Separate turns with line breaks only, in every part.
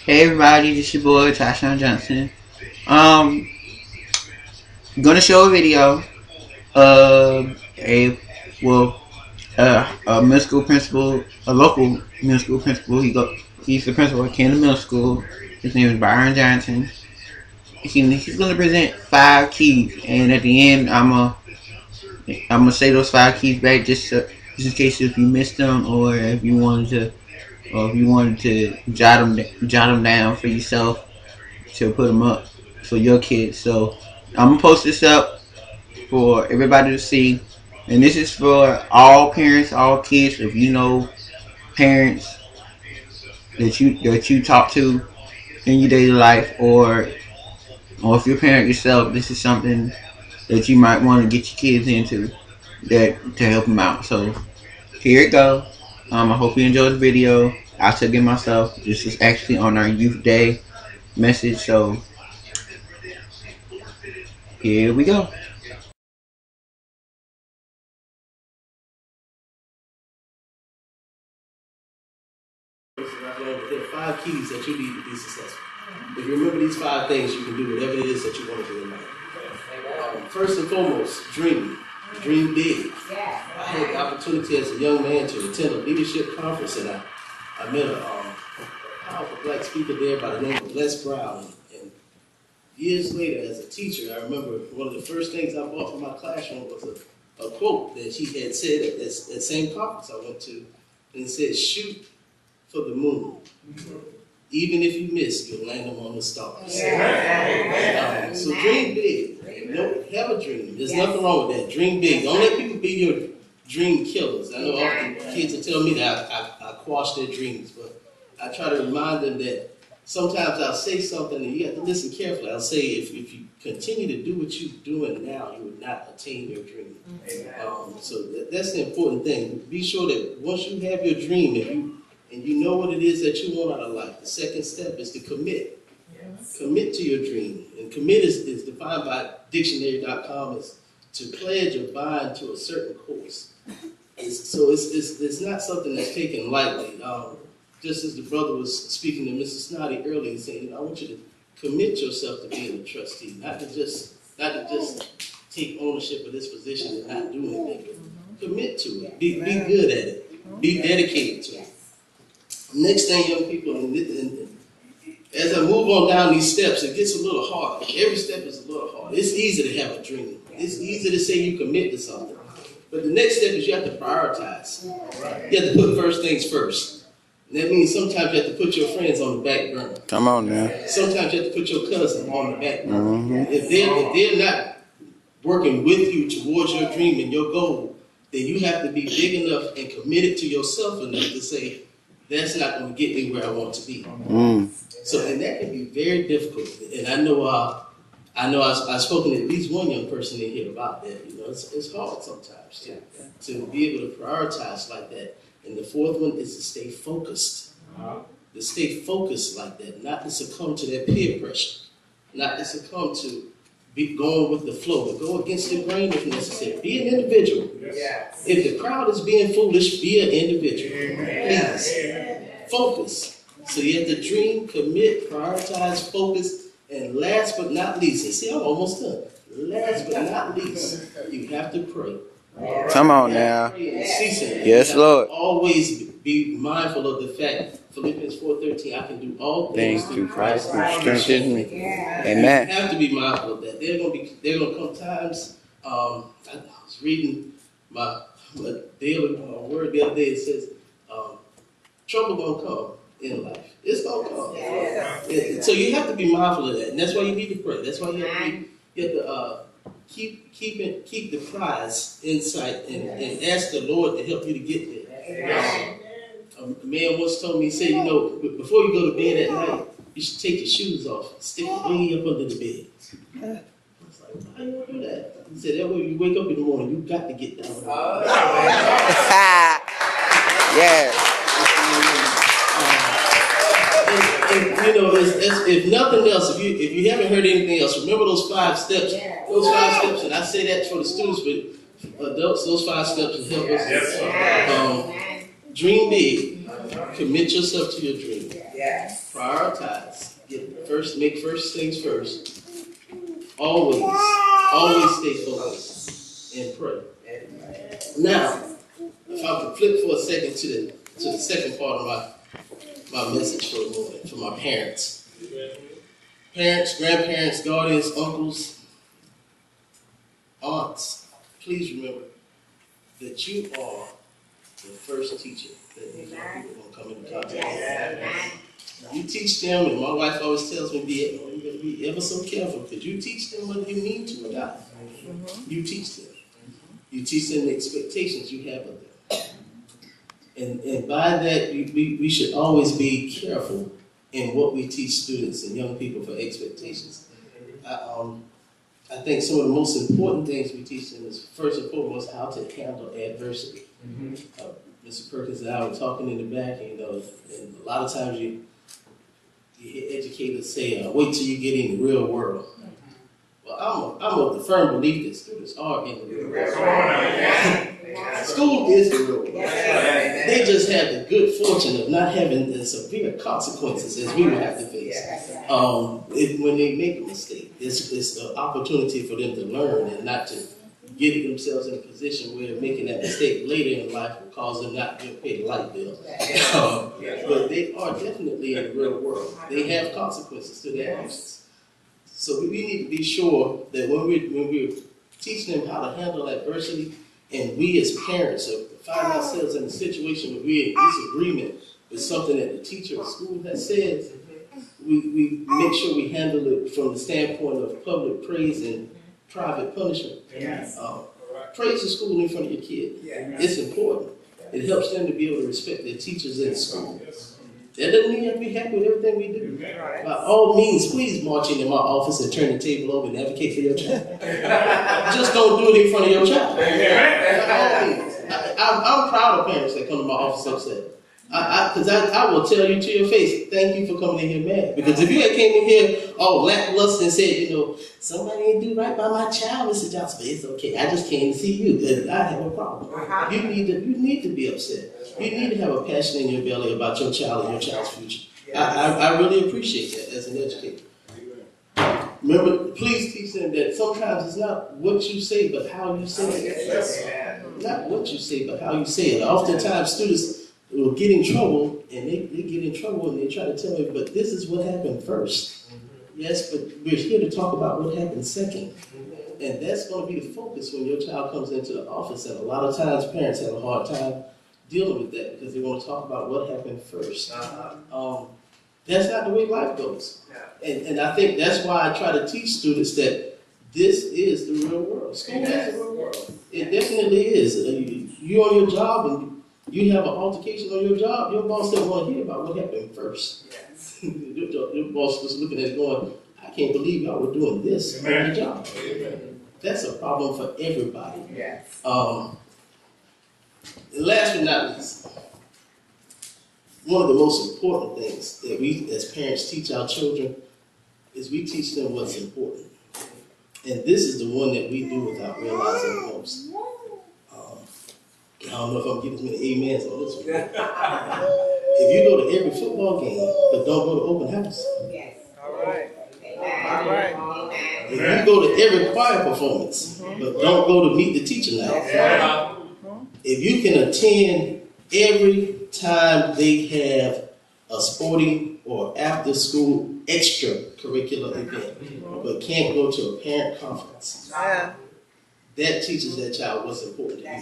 Hey everybody, this is your boy Tashawn Johnson. I'm gonna show a video of a middle school principal, a local middle school principal. He's the principal at Camden Middle School. His name is Byron Johnson. He's gonna present 5 keys, and at the end, I'm gonna say those 5 keys back just in case if you missed them, or if you wanted to jot them down for yourself to put them up for your kids. So I'm gonna post this up for everybody to see, and this is for all parents, all kids. If you know parents that you talk to in your daily life, or if you're a parent yourself, this is something that you might want to get your kids into to help them out. So here it goes. I hope you enjoyed the video. I took it myself. This is actually on our Youth Day message. So here we go.
There are 5 keys that you need to be successful. If you remember these 5 things, you can do whatever it is that you want to do in life. First and foremost, dream. Dream big. I had the opportunity as a young man to attend a leadership conference, and I met a powerful black speaker there by the name of Les Brown. And years later, as a teacher, I remember one of the first things I bought for my classroom was a quote that he had said at that same conference I went to, and it said, "Shoot for the moon. Even if you miss, you'll land them on the stars." So dream big. Have a dream. There's nothing wrong with that. Dream big. Don't let people be your dream killers. I know often kids will tell me that I quash their dreams, but I try to remind them that sometimes I'll say something and you have to listen carefully. I'll say if you continue to do what you're doing now, you would not attain your dream. So that's the important thing. Be sure that once you have your dream and you know what it is that you want out of life, the second step is to commit. Commit to your dream. And commit is defined by dictionary.com as to pledge or bind to a certain course. So it's not something that's taken lightly. Just as the brother was speaking to Mr. Snoddy earlier, saying, I want you to commit yourself to being a trustee, not to just take ownership of this position and not do anything. Commit to it. Be good at it. Be dedicated to it. Next thing, young people, as I move on down these steps, it gets a little harder. Every step is a little harder. It's easy to have a dream. It's easy to say you commit to something. But the next step is you have to prioritize. You have to put first things first. And that means sometimes you have to put your friends on the back burner.
Come on now.
Sometimes you have to put your cousin on the back burner. If they're not working with you towards your dream and your goal, then you have to be big enough and committed to yourself enough to say, that's not going to get me where I want to be. So, and that can be very difficult. And I know I've spoken to at least one young person in here about that. You know, it's hard sometimes to be able to prioritize like that. And the fourth one is to stay focused. To stay focused like that, not to succumb to that peer pressure, not to succumb to be going with the flow, but go against the grain if necessary. Be an individual. If the crowd is being foolish, be an individual. Please. Focus. So you have to dream, commit, prioritize, focus, and last but not least, and see, I'm almost done. Last but not least, you have to pray.
Come on now. Yes, Lord.
Always be mindful of the fact, Philippians 4:13, I can do all things through Christ who strengthens me.
Amen.
You have to be mindful of that. There are gonna come times. I was reading my daily word the other day. It says, trouble gonna come in life. It's gonna come. So you have to be mindful of that, and that's why you need to pray. That's why you have to keep the prize in sight and ask the Lord to help you to get there. A man once told me, he said, you know, before you go to bed at night, you should take your shoes off, stick them way up under the bed. I was like, how do you do that? He said, that way you wake up in the morning, you got to get down.
Yeah.
And you know, if nothing else, if you haven't heard anything else, remember those 5 steps. Those 5 steps, and I say that for the students, but adults, those 5 steps will help us. Dream big. Commit yourself to your dream.
Yes.
Prioritize. Make first things first. Always stay focused and pray. Now, if I could flip for a second to the second part of my message for a moment, for my parents. Parents, grandparents, guardians, uncles, aunts, please remember that you are the first teacher that these young people are going to come into contact with. You teach them, and my wife always tells me, you got to be ever so careful, because you teach them whether you mean to or not. You teach them. You teach them the expectations you have of them. And by that, we should always be careful in what we teach students and young people for expectations. I think some of the most important things we teach them is, first and foremost, how to handle adversity. Mr. Perkins and I were talking in the back, and a lot of times you hear educators say, wait till you get in the real world. Well, I'm of the firm belief that students are in the real world. School is the real world. They just have the good fortune of not having the severe consequences as we would have to face. When they make a mistake, it's an opportunity for them to learn and not to get themselves in a position where making that mistake later in life will cause them not to pay the light bill. But they are definitely in the real world. They have consequences to their actions. So we need to be sure that when we're teaching them how to handle adversity, and we as parents find ourselves in a situation where we're in disagreement with something that the teacher or school has said, we make sure we handle it from the standpoint of public praise and private punishment. Praise the school in front of your kid. It's important. It helps them to be able to respect their teachers in school. That doesn't mean you have to be happy with everything we do. By all means, please march into my office and turn the table over and advocate for your child. Just don't do it in front of your child. By all means. I'm proud of parents that come to my office upset. Because I will tell you to your face, thank you for coming in here mad. Because if you had came in here all lackluster and said, somebody ain't do right by my child, Mr. Johnson, it's okay. I just came to see you. I have a problem. You need to be upset. You need to have a passion in your belly about your child and your child's future. I really appreciate that as an educator. Remember, please teach them that sometimes it's not what you say, but how you say it. Not what you say, but how you say it. Oftentimes, students will get in trouble, and they get in trouble, and they try to tell me, but this is what happened first. Yes, but we're here to talk about what happened second. And that's going to be the focus when your child comes into the office. And a lot of times, parents have a hard time dealing with that because they want to talk about what happened first. That's not the way life goes. And I think that's why I try to teach students that this is the real world. School is the real world. It definitely is. You're on your job and you have an altercation on your job, your boss doesn't want to hear about what happened first. Your boss is looking at it going, I can't believe y'all were doing this on your job. That's a problem for everybody. And last but not least, one of the most important things that we as parents teach our children is we teach them what's important. And this is the one that we do without realizing the most. I don't know if I'm getting as many amens on this one. If you go to every football game, but don't go to open house. If you go to every choir performance, but don't go to meet the teacher night. If you can attend every time they have a sporting or after school extracurricular event, but can't go to a parent conference, that teaches that child what's important to you.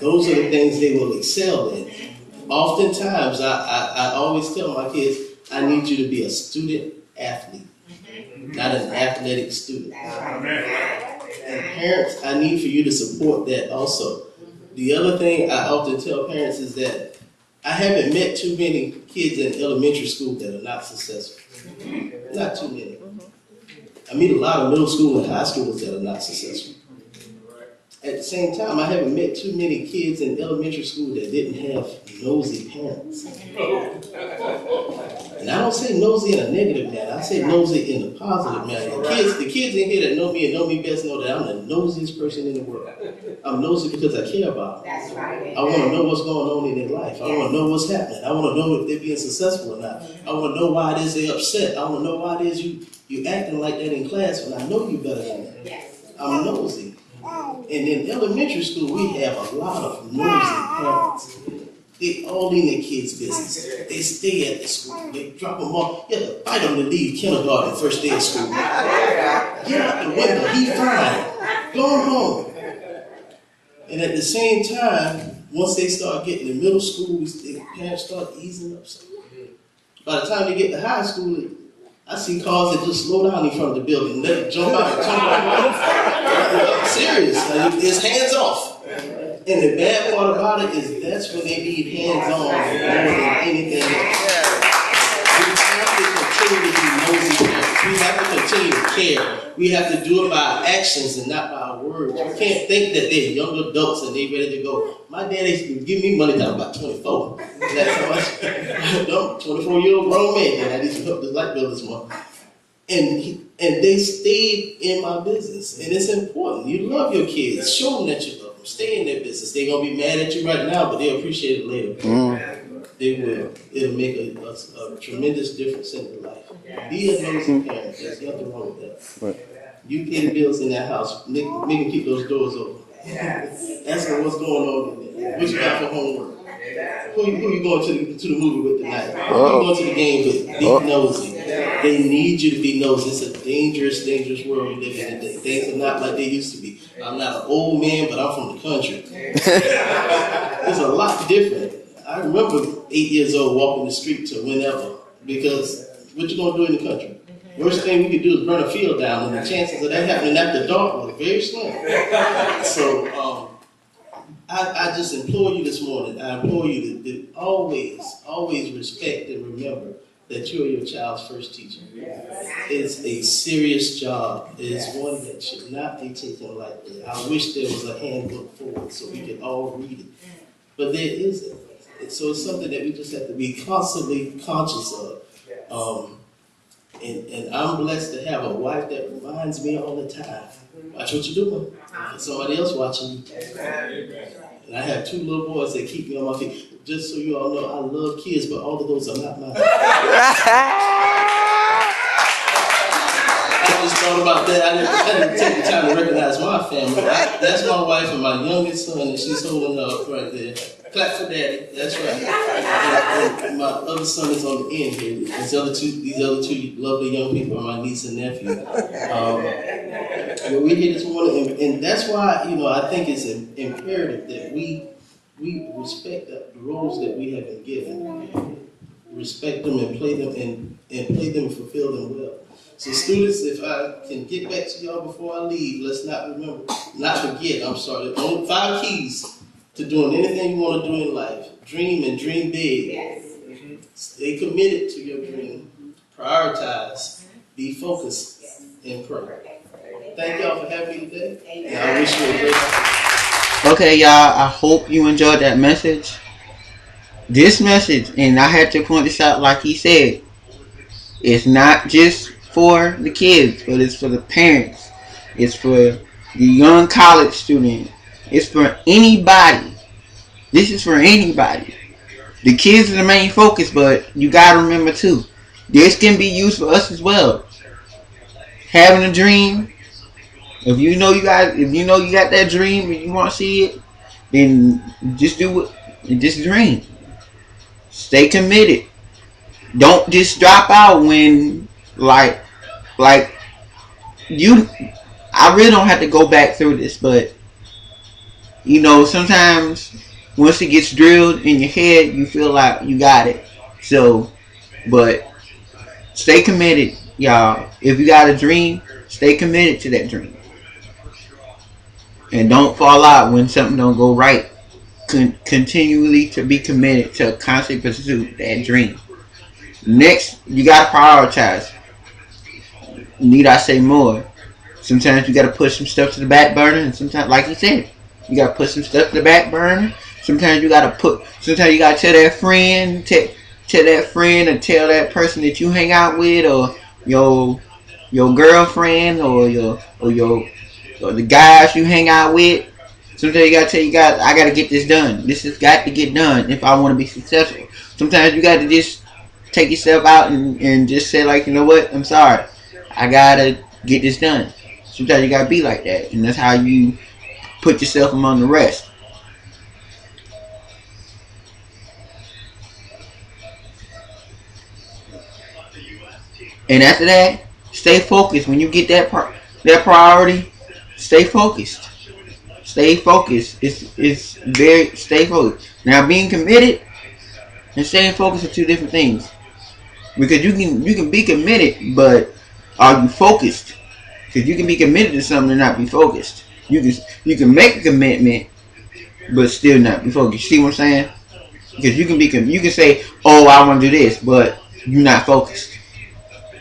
Those are the things they will excel in. Oftentimes, I always tell my kids, I need you to be a student athlete, not an athletic student. And parents, I need for you to support that also. The other thing I often tell parents is that I haven't met too many kids in elementary school that are not successful. Not too many. I meet a lot of middle school and high schoolers that are not successful. At the same time, I haven't met too many kids in elementary school that didn't have nosy parents. And I don't say nosy in a negative manner. I say nosy in a positive manner. The kids in here that know me and know me best know that I'm the nosiest person in the world. I'm nosy because I care about them.
That's right.
I want to know what's going on in their life. I want to know what's happening. I want to know if they're being successful or not. I want to know why it is they're upset. I want to know why it is you acting like that in class when I know you better than that.
Yes.
I'm nosy. And in elementary school, we have a lot of nosy parents. They all in their kids' business. They stay at the school. They drop them off. You have to fight them to leave kindergarten, first day of school. Get out the window. He fine. Go home. And at the same time, once they start getting to middle school, the parents start easing up. By the time they get to high school, I see cars that just slow down in front of the building, let it jump out and jump out. I'm serious. It's hands off. And the bad part about it is that's when they need hands on more than anything else. We have to continue to be nosy parents. We have to continue to care. We have to do it by our actions and not by our words. You can't think that they're young adults and they're ready to go. My daddy used to give me money till I was about 24. That's how much. 24-year-old grown man, and I used to help this light bill this month. And they stayed in my business. And it's important. You love your kids. Show them that you love them. Stay in their business. They're going to be mad at you right now, but they'll appreciate it later. They will. It'll make a tremendous difference in their life. Be a nosy parent. There's nothing wrong with that. You pay the bills in that house. Make them keep those doors open. Ask them what's going on in there. What you got for homework? Who you going to the movie with tonight? Who you going to the game with? Be nosy. They need you to be nosy. It's a dangerous, dangerous world we live in today. Things are not like they used to be. I'm not an old man, but I'm from the country. It's a lot different. I remember 8 years old walking the street to whenever, because what you gonna do in the country? Worst thing we could do is burn a field down, and the chances of that happening after dark were very slim. So I just implore you this morning, I implore you to always respect and remember that you are your child's first teacher. It's a serious job. It's one that should not be taken lightly. I wish there was a handbook for it so we could all read it. But there isn't. So it's something that we just have to be constantly conscious of. And I'm blessed to have a wife that reminds me all the time, watch what you're doing. There's somebody else watching you. And I have 2 little boys that keep me on my feet. Just so you all know, I love kids, but all of those are not mine. I just thought about that. I didn't take the time to recognize my family. That's my wife and my youngest son, and she's holding up right there. Clap for daddy. That's right. And my other son is on the end here. These other two lovely young people are my niece and nephew. We're here this morning, and that's why I think it's imperative that we respect the roles that we have been given, respect them and play them and play them and fulfill them well. So students, if I can get back to y'all before I leave, let's not forget. I'm sorry. Only 5 keys to doing anything you want to do in life. Dream and dream big.
Yes.
Stay committed to your dream. Prioritize. Be focused and pray. Thank y'all for having me today. And I wish you a great day.
Okay, y'all, I hope you enjoyed that message. This message, and I had to point this out like he said, it's not just for the kids, but it's for the parents. It's for the young college student. It's for anybody. This is for anybody. The kids are the main focus, but you gotta remember too, this can be used for us as well. Having a dream. If you know you got that dream and you want to see it, then just do it. Just dream. Stay committed. Don't just drop out when I really don't have to go back through this, but sometimes once it gets drilled in your head, you feel like you got it. So, but stay committed, y'all. If you got a dream, stay committed to that dream. And don't fall out when something don't go right. Continually to be committed to constantly pursue that dream. Next, you gotta prioritize. Need I say more? Sometimes you gotta push some stuff to the back burner, and sometimes, like you said, You gotta put some stuff in the back burner. Sometimes you gotta tell that friend, tell that friend, or tell that person that you hang out with, or your girlfriend, or the guys you hang out with. Sometimes you gotta tell I gotta get this done. This has got to get done if I want to be successful. Sometimes you gotta just take yourself out and just say, like, you know what, I'm sorry, I gotta get this done. Sometimes you gotta be like that, and that's how you put yourself among the rest. And after that, stay focused. When you get that priority, stay focused. Stay focused. Stay focused. Now, being committed and staying focused are two different things. Because you can be committed, but are you focused? Because you can be committed to something and not be focused. You can make a commitment, but still not be focused. See what I'm saying? Because you can say, oh, I want to do this, but you're not focused.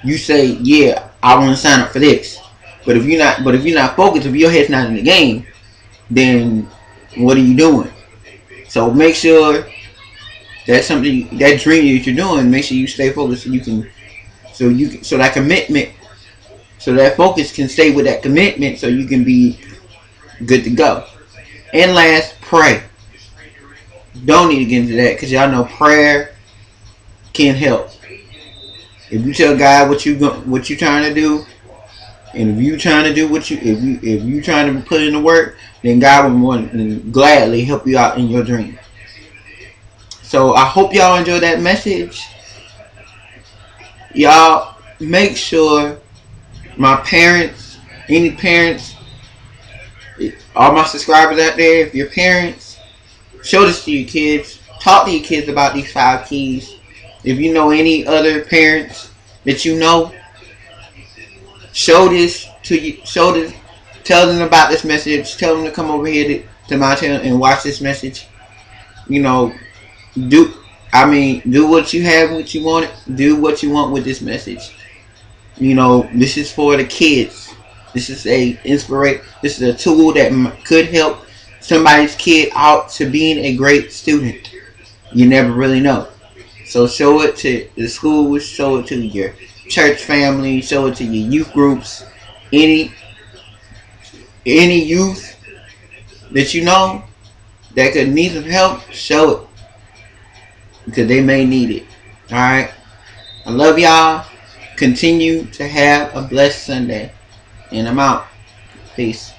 You say, yeah, I want to sign up for this, but if you're not focused, if your head's not in the game, then what are you doing? So make sure that's something, that dream that you're doing, make sure you stay focused so that commitment, so that focus can stay with that commitment, so you can be good to go. And last, pray. Don't need to get into that, because y'all know prayer can help. If you tell God what you trying to do, and if you trying to do if you trying to put in the work, then God will more than gladly help you out in your dream. So I hope y'all enjoy that message. Y'all make sure, my parents, any parents, all my subscribers out there, if you're parents, show this to your kids. Talk to your kids about these 5 keys. If you know any other parents that you know, show this to you. Tell them about this message. Tell them to come over here to my channel and watch this message. You know, do what you have, what you want. Do what you want with this message. You know, this is for the kids. This is This is a tool that could help somebody's kid out to being a great student. You never really know. So show it to the schools, show it to your church family, show it to your youth groups. Any youth that you know that could need some help, show it, because they may need it. Alright? I love y'all. Continue to have a blessed Sunday. And I'm out. Peace.